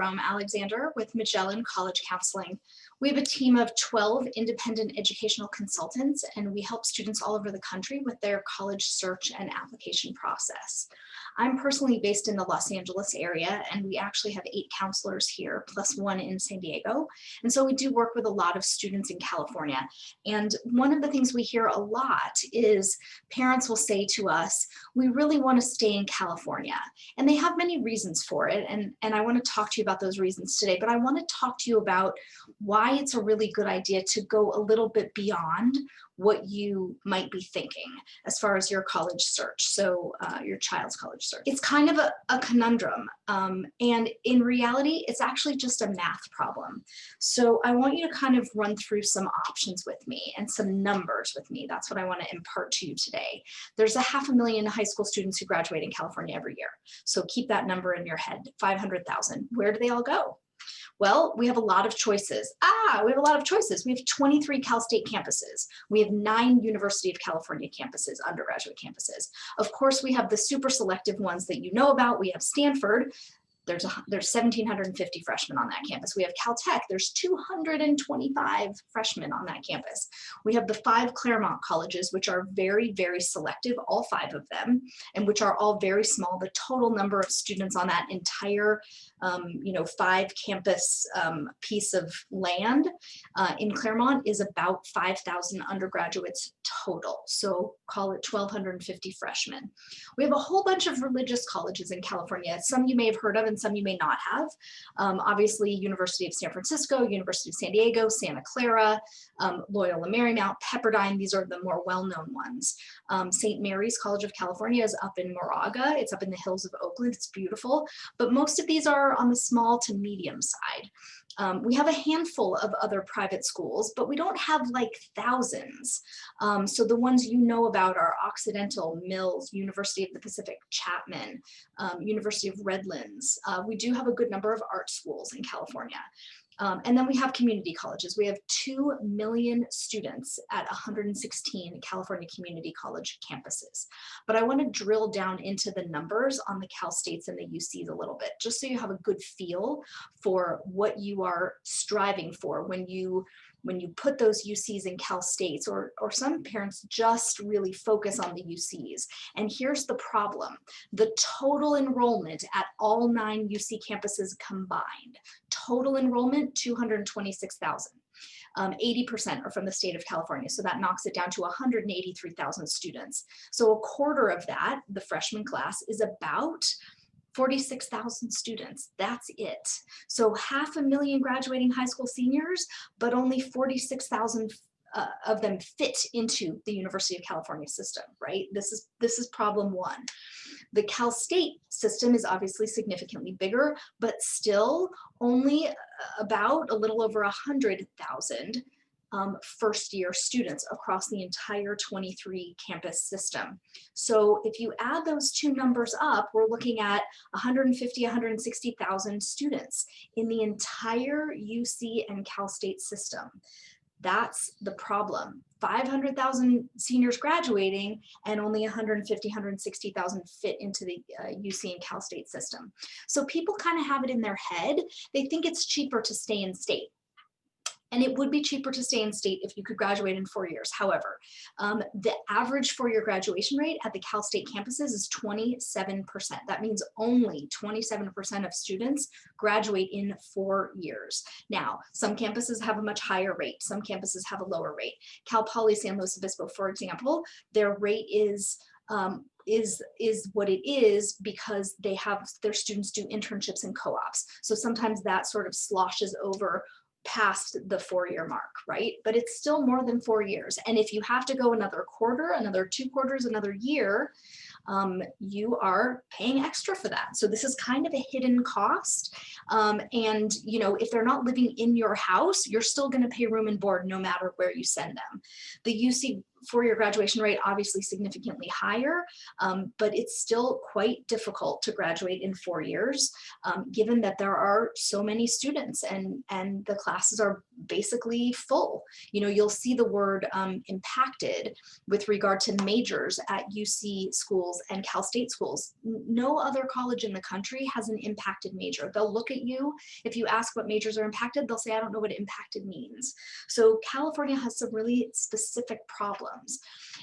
Jerome-Alexander with Magellan College Counseling. We have a team of 12 independent educational consultants, and we help students all over the country with their college search and application process. I'm personally based in the Los Angeles area, and we actually have 8 counselors here, plus 1 in San Diego. And so we do work with a lot of students in California. And one of the things we hear a lot is parents will say to us, we really want to stay in California. And they have many reasons for it. And I want to talk to you about those reasons today, but I want to talk to you about why it's a really good idea to go a little bit beyond what you might be thinking as far as your college search, so your child's college search. It's kind of a conundrum, and in reality, it's actually just a math problem. So I want you to kind of run through some options with me and some numbers with me. That's what I want to impart to you today. There's 500,000 high school students who graduate in California every year. So keep that number in your head, 500,000. Where do they all go? Well, we have a lot of choices. We have a lot of choices. We have 23 Cal State campuses. We have 9 University of California campuses, undergraduate campuses. Of course, we have the super selective ones that you know about. We have Stanford. There's 1,750 freshmen on that campus. We have Caltech. There's 225 freshmen on that campus. We have the 5 Claremont colleges, which are very, very selective, all 5 of them, and which are all very small. The total number of students on that entire 5 campus piece of land in Claremont is about 5,000 undergraduates total. So call it 1,250 freshmen. We have a whole bunch of religious colleges in California. Some you may have heard of and some you may not have. Obviously, University of San Francisco, University of San Diego, Santa Clara, Loyola Marymount, Pepperdine. These are the more well-known ones. St. Mary's College of California is up in Moraga. It's up in the hills of Oakland. It's beautiful. But most of these are on the small to medium side. We have a handful of other private schools, but we don't have like thousands. So the ones you know about are Occidental, Mills, University of the Pacific, Chapman, University of Redlands. We do have a good number of art schools in California. And then we have community colleges. We have 2 million students at 116 California community college campuses. But I want to drill down into the numbers on the Cal States and the UCs a little bit, just so you have a good feel for what you are striving for when you put those UCs in Cal States, or some parents just really focus on the UCs. And here's the problem. The total enrollment at all 9 UC campuses combined, total enrollment, 226,000. 80% are from the state of California, so that knocks it down to 183,000 students. So a quarter of that, the freshman class, is about 46,000 students. That's it. So 500,000 graduating high school seniors, but only 46,000 of them fit into the University of California system, right? This is problem 1. The Cal State system is obviously significantly bigger, but still only about a little over 100,000 first-year students across the entire 23 campus system. So if you add those 2 numbers up, we're looking at 150, 160,000 students in the entire UC and Cal State system. That's the problem. 500,000 seniors graduating and only 150, 160,000 fit into the UC and Cal State system. So people kind of have it in their head. They think it's cheaper to stay in state. And it would be cheaper to stay in state if you could graduate in 4 years. However, the average 4-year graduation rate at the Cal State campuses is 27%. That means only 27% of students graduate in 4 years. Now, some campuses have a much higher rate. Some campuses have a lower rate. Cal Poly San Luis Obispo, for example, their rate is what it is because they have their students do internships and co-ops. So sometimes that sort of sloshes over past the 4-year mark, right? But it's still more than 4 years. And if you have to go another quarter, another 2 quarters, another year, you are paying extra for that. So this is kind of a hidden cost. And if they're not living in your house, you're still going to pay room and board no matter where you send them. The UC four-year graduation rate obviously significantly higher, but it's still quite difficult to graduate in 4 years, given that there are so many students and the classes are basically full. You know, you'll see the word impacted with regard to majors at UC schools and Cal State schools. No other college in the country has an impacted major. They'll look at you, if you ask what majors are impacted, they'll say, I don't know what impacted means. So California has some really specific problems.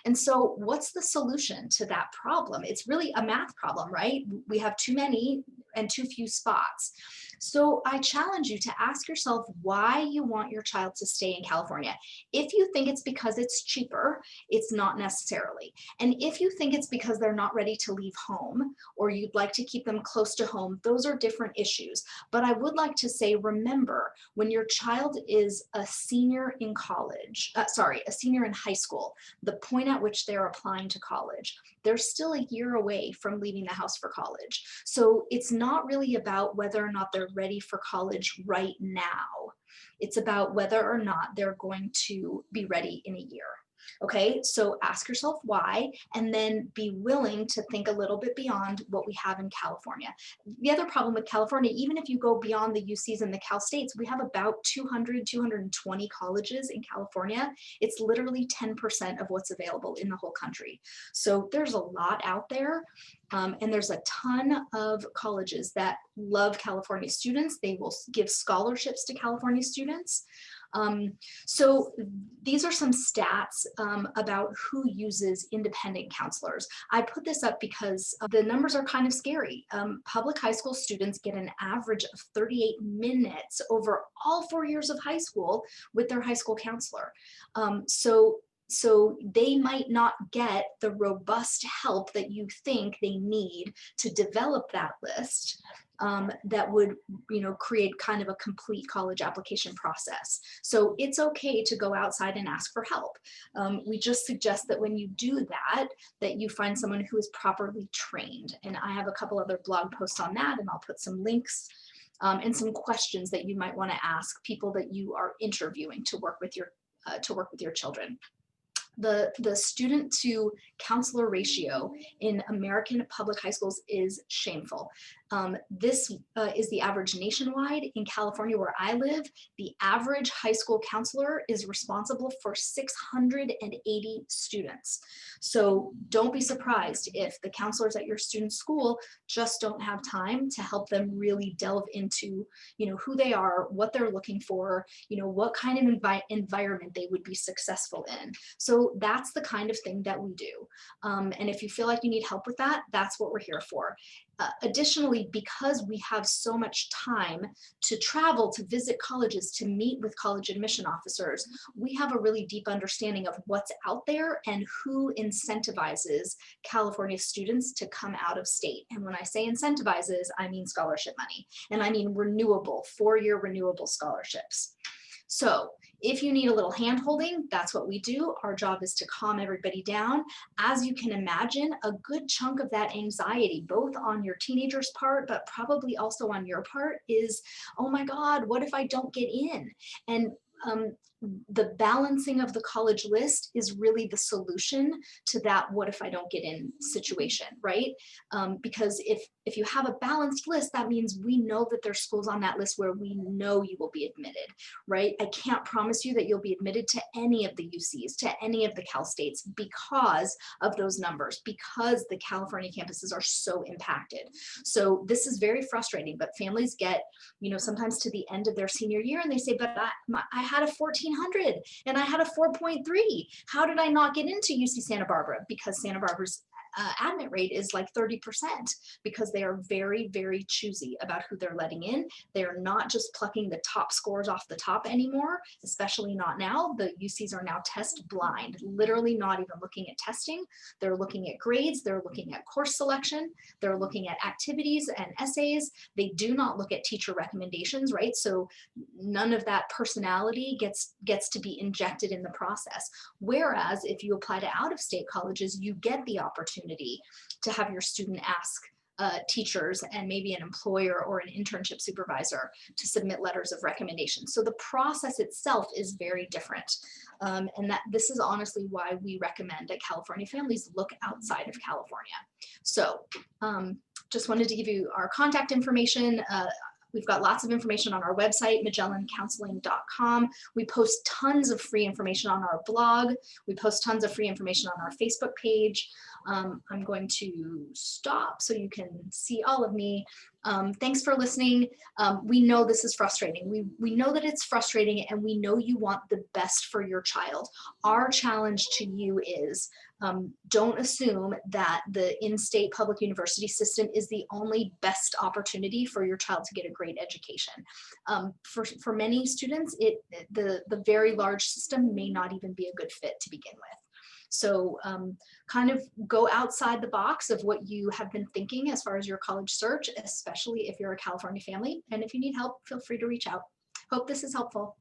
And so what's the solution to that problem? It's really a math problem, right? We have too many and too few spots. So I challenge you to ask yourself why you want your child to stay in California. If you think it's because it's cheaper, it's not necessarily. And if you think it's because they're not ready to leave home or you'd like to keep them close to home, those are different issues. But I would like to say, remember, when your child is a senior in college, a senior in high school, the point at which they're applying to college, they're still a year away from leaving the house for college. So it's not really about whether or not they're ready for college right now. It's about whether or not they're going to be ready in a year. Okay, so ask yourself why, and then be willing to think a little bit beyond what we have in California. The other problem with California, even if you go beyond the UCs and the Cal States, we have about 200, 220 colleges in California. It's literally 10% of what's available in the whole country. So there's a lot out there. And there's a ton of colleges that love California students. They will give scholarships to California students. So these are some stats about who uses independent counselors. I put this up because the numbers are kind of scary. Public high school students get an average of 38 minutes over all 4 years of high school with their high school counselor. So they might not get the robust help that you think they need to develop that list that would, create kind of a complete college application process. So it's okay to go outside and ask for help. We just suggest that when you do that, that you find someone who is properly trained. And I have a couple other blog posts on that, and I'll put some links and some questions that you might want to ask people that you are interviewing to work with your children. The student to counselor ratio in American public high schools is shameful. This is the average nationwide. In California, where I live, the average high school counselor is responsible for 680 students. So don't be surprised if the counselors at your student's school just don't have time to help them really delve into, who they are, what they're looking for, what kind of environment they would be successful in. So that's the kind of thing that we do. And if you feel like you need help with that, that's what we're here for. Additionally, because we have so much time to travel, to visit colleges, to meet with college admission officers, we have a really deep understanding of what's out there and who incentivizes California students to come out of state. And when I say incentivizes, I mean scholarship money, and I mean renewable, 4-year renewable scholarships. So if you need a little hand-holding, that's what we do. Our job is to calm everybody down. As you can imagine, a good chunk of that anxiety, both on your teenager's part, but probably also on your part, is, oh my God, what if I don't get in? And the balancing of the college list is really the solution to that what if I don't get in situation, right? Because if you have a balanced list, that means we know that there's schools on that list where we know you will be admitted, right? I can't promise you that you'll be admitted to any of the UCs, to any of the Cal States because of those numbers, because the California campuses are so impacted. So this is very frustrating, but families get, sometimes to the end of their senior year and they say, but I had a 1400 and I had a 4.3. How did I not get into UC Santa Barbara? Because Santa Barbara's admit rate is like 30% because they are very, very choosy about who they're letting in. They are not just plucking the top scores off the top anymore, especially not now. The UCs are now test blind, literally not even looking at testing. They're looking at grades. They're looking at course selection. They're looking at activities and essays. They do not look at teacher recommendations, right? So none of that personality gets to be injected in the process. Whereas if you apply to out-of-state colleges, you get the opportunity to have your student ask teachers and maybe an employer or an internship supervisor to submit letters of recommendation. So the process itself is very different. And that this is honestly why we recommend that California families look outside of California. So just wanted to give you our contact information. We've got lots of information on our website, magellancounseling.com. We post tons of free information on our blog. We post tons of free information on our Facebook page. I'm going to stop so you can see all of me. Thanks for listening. We know this is frustrating. We know that it's frustrating, and we know you want the best for your child. Our challenge to you is don't assume that the in-state public university system is the only best opportunity for your child to get a great education. For many students, the very large system may not even be a good fit to begin with. So kind of go outside the box of what you have been thinking as far as your college search, especially if you're a California family. And if you need help, feel free to reach out. Hope this is helpful.